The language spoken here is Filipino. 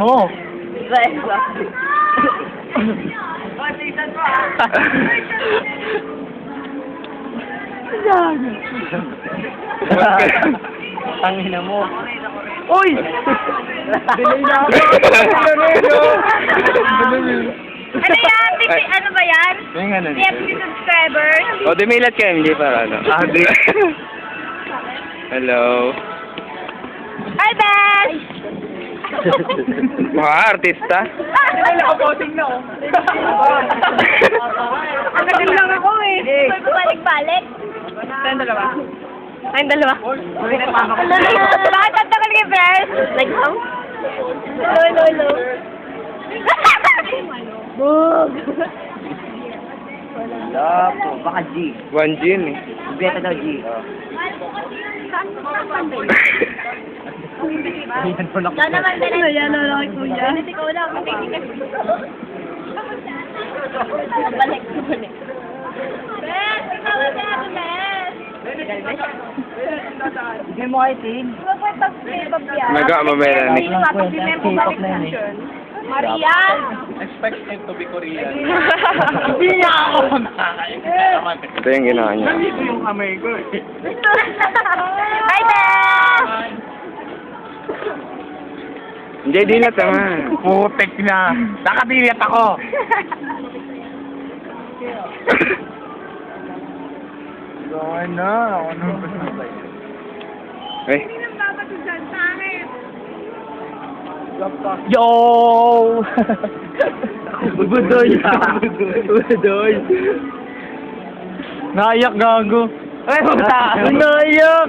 mo. Tangina mo. Uy! Delay na ako. Ano yan? Ano ba yan? Yung ano? 50 subscribers? O, dumilat ka, MJ, para ano. Di. Hello. Hi, Beth! Mga artista. Nakaposing na, oh. Ang galing lang ako eh. Balik-balik. Tayong dalawa. Tayong dalawa. Bakit ang tagal kayo, Beth? Like, how? Hello. Bug! Wala po. Baka G. 1G yun eh. Beta daw G. Ayan po na. Ikaw naman, Beth. Ano yan? Ano kay Kuya? Ikaw lang. Balik. Beth! Ikaw na, Beth! Hindi mo ay ting. Maga, mamaya Like lang po yun. K-pop na yun eh. Maria! Expect it to be Korean. Hindi niya ako nakakain. Ito yung ginawa niya. Nandito yung kamay ko eh. Hi, Beth! Hindi, dilat naman. Putek na. Nakadilat ako. Gawin na. Ano ba sa Eh, Yo! Budoy! Budoy! Naiyak gago! Ay, puta! Naiyak!